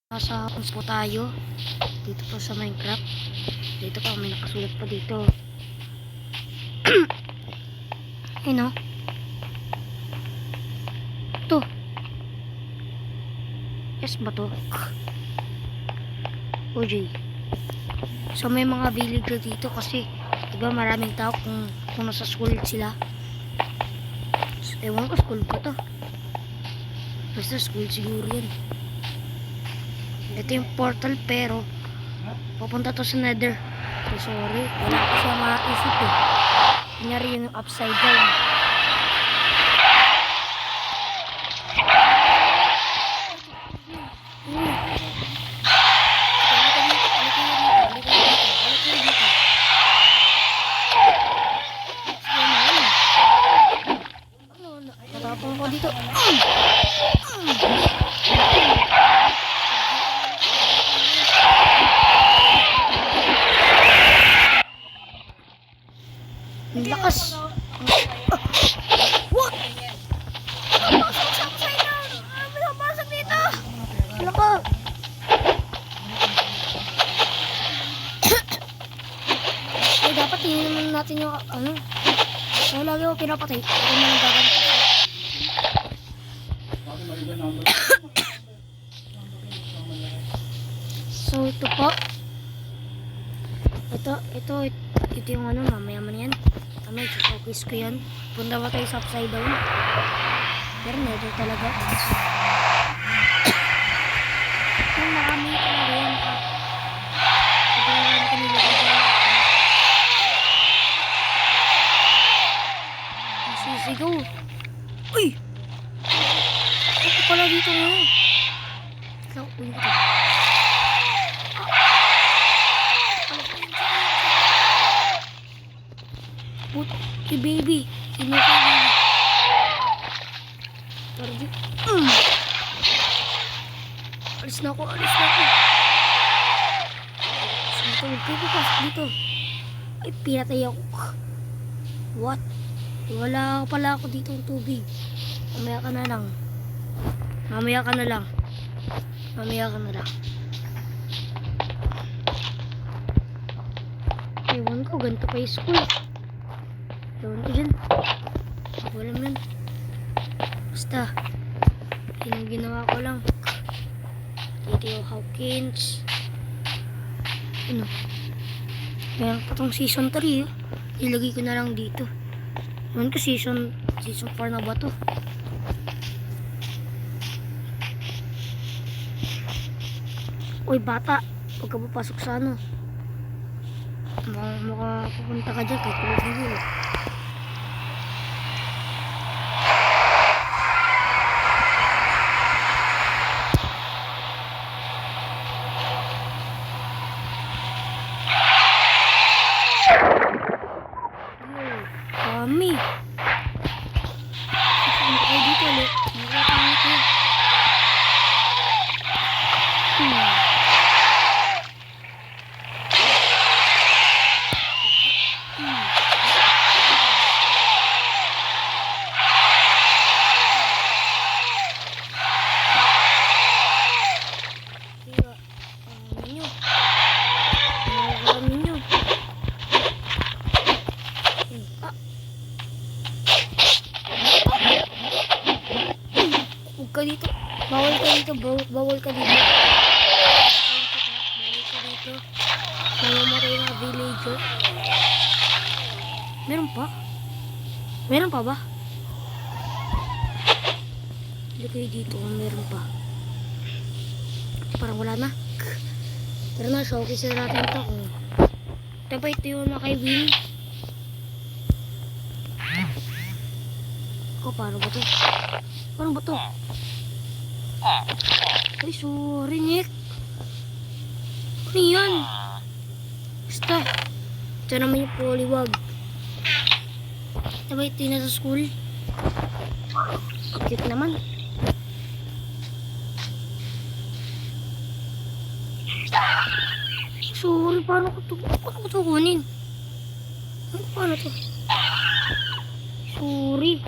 Nasa house po tayo. Dito po sa Minecraft. Dito pa, may nakasulat pa dito. Ayun o. Ito. Yes ba to? OJ. So may mga villager dito kasi diba maraming tao kung nasa school sila. So, ewan ko school ko to. Basta school siguro yan. Ito yung portal pero pupunta to sa nether. So sorry, wala ko siya maisip eh. Kunyari yun yung upside down. Tatapong ko dito. Ang lakas. What? Pasok sa upside down. Pasok dito. Wala ka. Ay, dapat tingnan natin yung ano. So, lagi ako pinapatay. Kung naman gaganap ako. So, ito po. Ito yung ano, mamaya man yan. Kami, focus ko yan. Punta ba tayo sa upside down? Pero neto talaga. Yung maraming talaga yan. Ito na lang kanila dito. Sisigaw. Uy! Ito pala dito nga. Ikaw, uy ito. Puti baby. Sino ka baby? Tardi. Alis na ako. Sino ito? Pasok dito. Ay, pinatay ako. What? Wala pala ako dito ng tubig. Mamaya ka na lang. Ewan ko, ganito pa yung school. Ewan ko dyan. Wala man. Basta, yung ginawa ko lang. Dito yung Hawkins. Ano? Meron pa tong season 3 eh. Ilagay ko na lang dito. Ewan ko season 4 na ba to? Uy bata, huwag ka papasok sa ano. Makapupunta ka dyan kahit tulog na yun. Kami. Pupunta kayo dito ulit. Nakakangit yun. Dito. Bawal ka dito. Bawal ka dito. Namamatay na villager. Meron pa? Meron pa ba? Hindi kayo dito kung meron pa. Parang wala na. Pero na, showcase na natin ito. Ito ba ito yung na kay Win? Paano ba ito? Paano ba ito? Ay, sorry, Nick. Ano yan? Basta. Ito naman yung poliwag. Ito ba ito na sa school? Cute naman. Sorry, paano ko ito kunin? Paano ito? Sorry.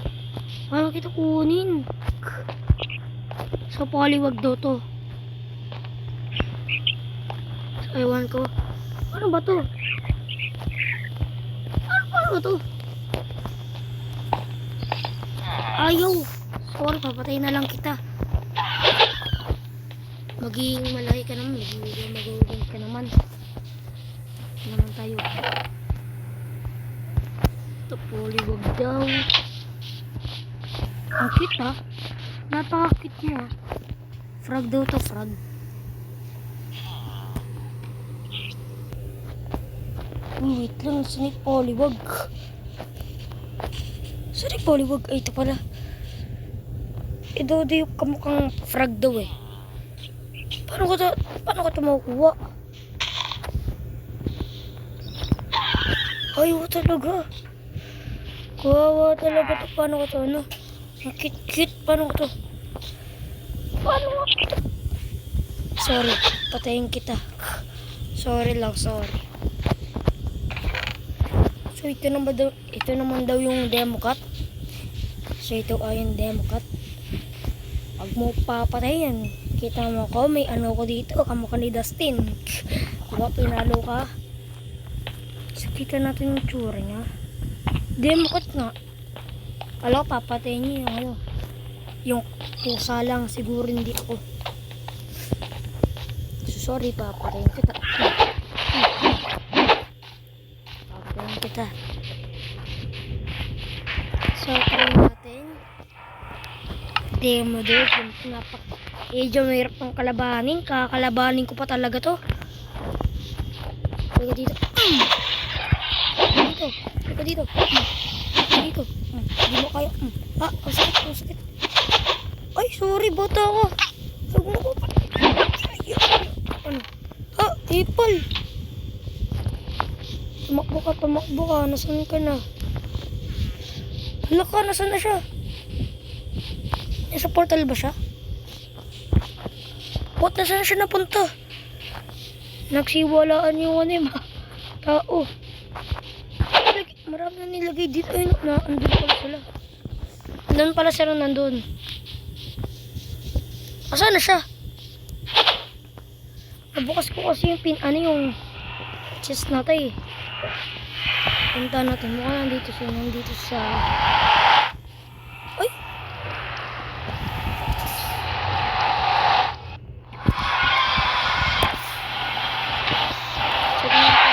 Paano kita kunin? Sa poliwag daw to. Ewan ko. Ano ba to? Ano ba to? Ayaw. Sorry, papatayin na lang kita. Maging malaki ka naman. Maging magawin ka naman. Ano naman tayo? Ito, polywag daw. Ang cute ha. Napaka-cute mo ha. Frog daw to, frog. Uy, wait lang. Saan yung polywag? Saan yung polywag? Ay, ito pala. Ito daw yung kamukhang frog daw eh. Paano ko ito makukuha? Ayaw talaga. Kawawa talaga ito. Paano ko ito ano? Ang cute. Paano ko ito? Paano ko ito? Sorry. Patayin kita. Sorry lang. Sorry. So ito naman daw yung demo cut. So ito ay yung demo cut. Pag mo papatayin, kita mo ko, may ano ko dito, kamukha ni Dustin. Diba pinalo ka? So kita natin yung tsura niya. Demo cut nga. Alam ko papatayin niya yung ano. Yung pusa lang, siguro hindi ako. So sorry, papatayin kita. Kita. So, try natin. Demo doon. Medyo mahirap ng kalabanin. Kakalabanin ko pa talaga to. Halika dito. Halika dito. Dito. Hindi mo kaya. Ang sakit. Ay, sorry. Bata ako. Huwag mo ko pa. Ano? Apple. Tumakbo ka. Nasaan ka na? Hala ka, nasaan na siya? Nasa portal ba siya? What? Nasaan siya napunta? Nagsiwalaan yung ano yung tao. Marami na nilagay dito. Ay, andun pala sila. Andun pala sila nandun. Asan na siya? Nabukas ko kasi yung yung chest natin eh. Punta natin. Mukha nandito siya. Ay! Check natin.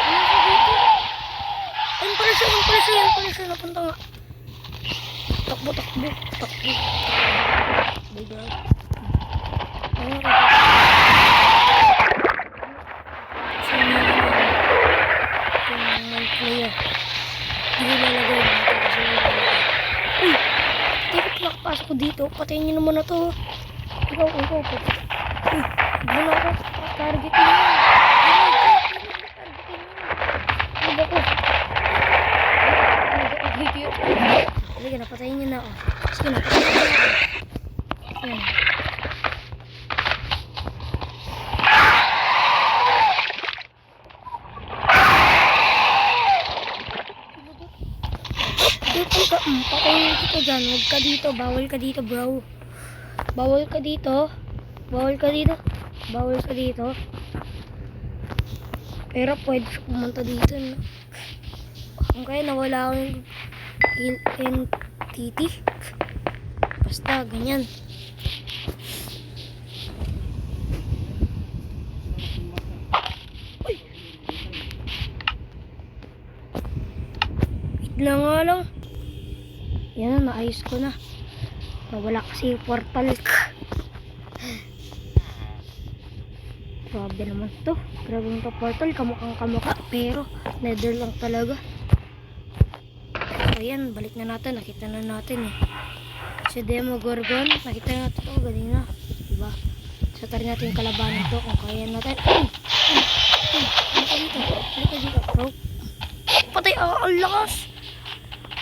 Ano siya dito? Ayun pala siya. Napunta nga. Takbo. Bigla. Ayun ka. Player. Hindi lalagay dito kasi uy! Bakit nakapasok ko dito? Patayin nyo naman na to. Ikaw. Uy! Gano'n ako. Targetin mo. Ano ba ko? Sige, napatayin nyo na ako. Sige, napatayin nyo na ako. Yan. Patayin kita dyan. Huwag ka dito. Bawal ka dito, bro. Bawal ka dito. Pero pwede siya pumunta dito, no? Kung kaya nawala ako yung entity. Basta, ganyan. Uy! Wait na nga lang. Yan na, naayos ko na. Nawala kasi yung portal. Grabe naman to. Grabe yung portal. Kamukhang kamukha. Pero, nether lang talaga. So, yan. Balik na natin. Nakita na natin eh. Si Demogorgon. Nakita na natin ito. Ganina. Diba? So, tari natin yung kalabanan to. Kung kaya natin. Halika dito. Bro. Patay. Ang lakas.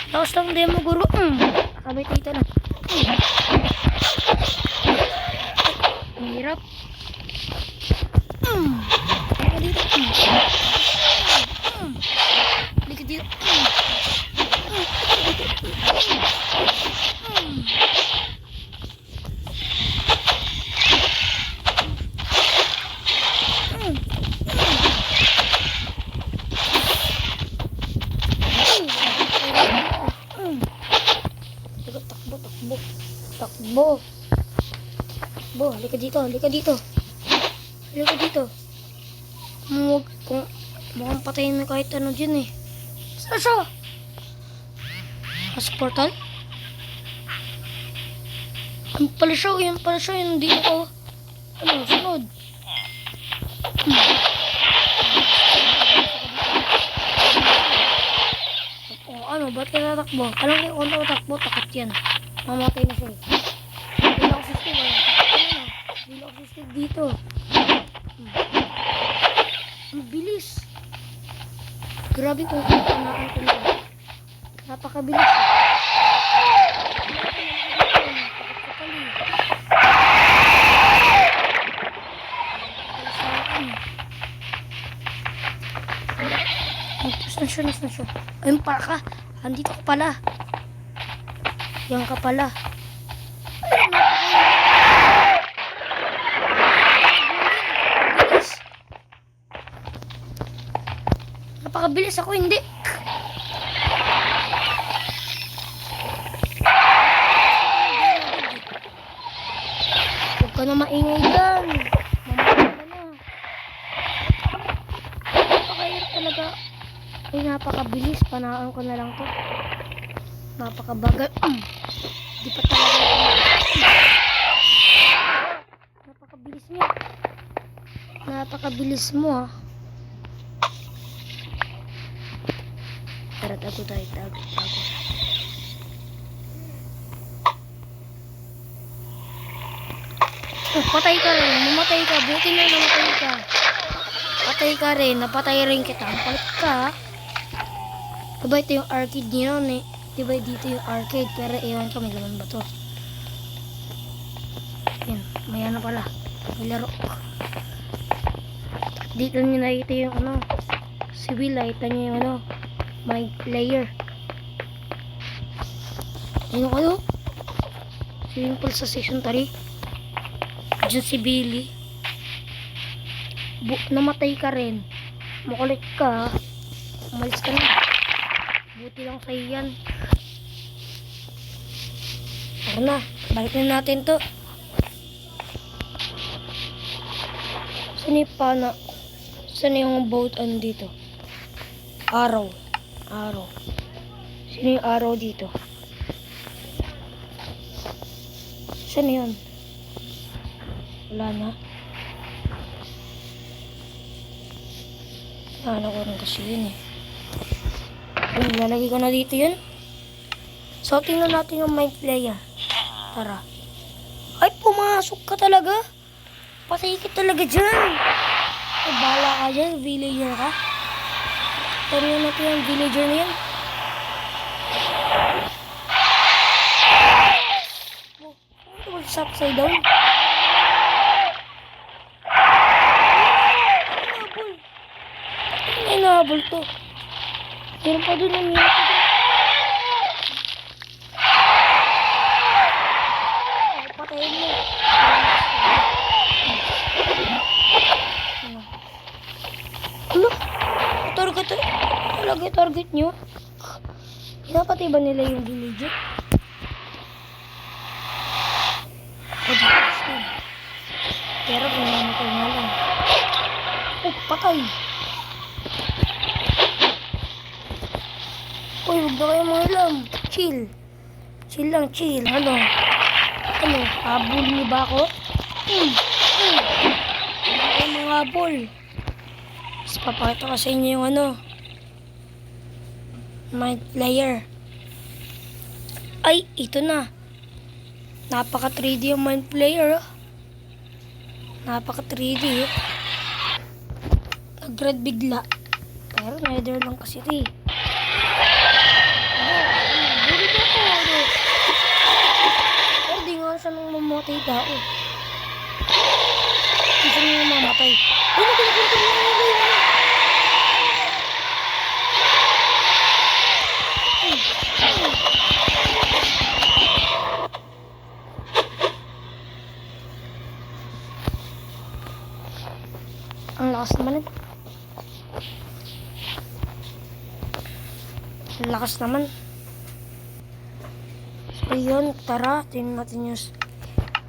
Lakas lang Demogorgon. Sabay dito na. Ang hirap. Halika dito. Halika dito. Bo, halika dito, halika dito. Halika dito. Kung mukhang patayin mo kahit ano dyan eh. Saan siya? Nasa portal? Yan pala siya, yung dito ko. Ano, sunod. O ano, ba't ka tatakbo? Alam ko kung tatakbo, takot yan. Mamatay na siya eh. Hindi ako sisig, hindi ako sisig dito. Ang bilis. Grabe kung kanaan ko na. Napakabilis. Nasaan siya? Ayun pala ka. Andito ka pala. Yan ka pala. Napakabilis ako, hindi. Huwag ka na maingay dyan. Mamatay ka na. Napakahirap talaga. Ay, napakabilis. Panaan ko na lang to. Napakabagal. Di pa talaga. Napakabilis niya. Napakabilis mo ah. Tara, tago tayo. Oh, patay ka rin. Mamatay ka. Buti na namatay ka. Patay ka rin. Napatay rin kita. Ang palit ka. Diba ito yung arcade niyo eh. Diba dito yung arcade. Pero ewan ko may laman ba to. Yan. May ano pala. May laro. Dito nyo nakita yung ano. Civil. Nakita nyo yung ano. My player. Yung ano. Swimming pool sa season 3. Diyan si Billy. Namatay ka rin. Makulit ka. Umalis ka na. Buti lang sa'yo yan. Tara na. Balik na natin to. Saan yung boat dito? Araw. Sino yung araw dito? Saan yun? Wala na. Ano ko rin kasi yun eh. Lalagay ko na dito yun. So, tingnan natin yung mind player. Tara. Ay, pumasok ka talaga. Patay ka talaga dyan. Ay, bahala ka dyan. Villager ka. Tingnan natin yung villager na yan. Oh, ano ba sa upside down? Hinahabol to. Meron pa dun ang minute ko dun. Patayin mo. Ano? Target nyo? Pinapatay ba nila yung villager? Pero pinamatay nga lang. Oh, patay. Uy, huwag na kayo mga alam. Chill. Chill lang, chill. Ano? Habol niyo ba ako? Huwag na kayo mga habol. Tapos papakita ko sa inyo yung ano. Mind player. Ay, ito na. Napaka 3D yung mind player. Oh. Napaka 3D. Eh. Nag-red bigla. Pero nether lang kasi ito eh. Di nga siya nang mamatay tao. Di siya nang mamatay. Ay, nakunta na yun. Ang lakas naman. Ang lakas naman. So yun, tara, tingnan natin yung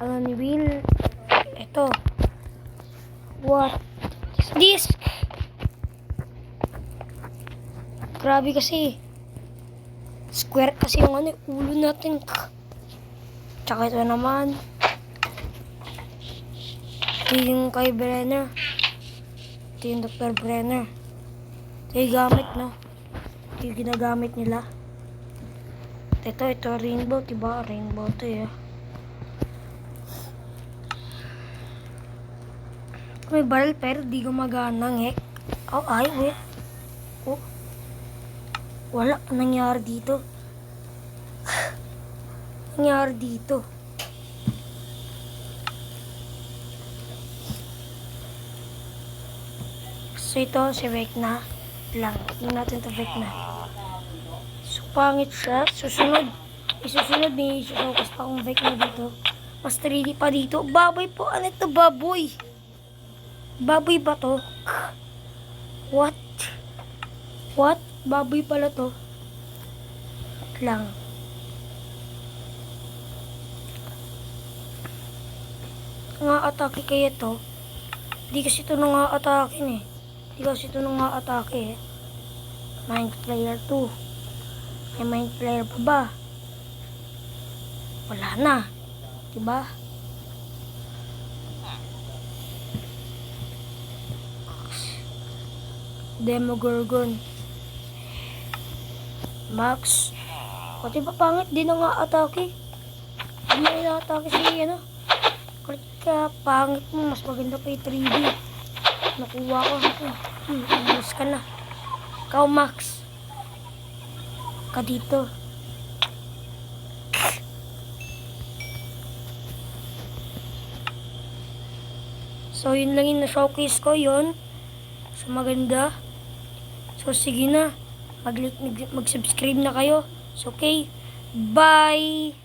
ano ni Will. Ito. What is this? Grabe kasi. Square kasi yung ulo natin. Tsaka ito naman. Ito yung kay Brenner. Ito yung Dr. Brenner. Ito yung gamit, no? Ito yung ginagamit nila. Ito rainbow, diba? Rainbow to eh. May barrel pero di gumagana ng heck. Oh, ay, wait. Oh. Wala nangyari dito. Nangyari dito. So ito, si Vecna lang. Tingnan natin ito, Vecna. So, pangit siya. Susunod. Isusunod ni Focus pa akong Vecna dito. Mas 3D pa dito. Baboy po. Ano ito, baboy? Baboy ba to? What? What? Baboy pala to. Lang. Nga-atake kaya to. Di kasi ito nga-atake eh. Di kasi ito nga-atake eh. Mind Player 2. May Mind Player pa ba? Wala na. Diba? Demogorgon. Max. Pati ba pangit? Di na nga atake. Di na ina-atake si Kaya pangit mo. Mas maganda pa yung 3D. Nakuha ko. Umus ka na. Ikaw, Max. Ka dito. So, yun lang yung na-showcase ko yun. So, maganda. So, sige na. Mag-subscribe na kayo. So, okay. Bye!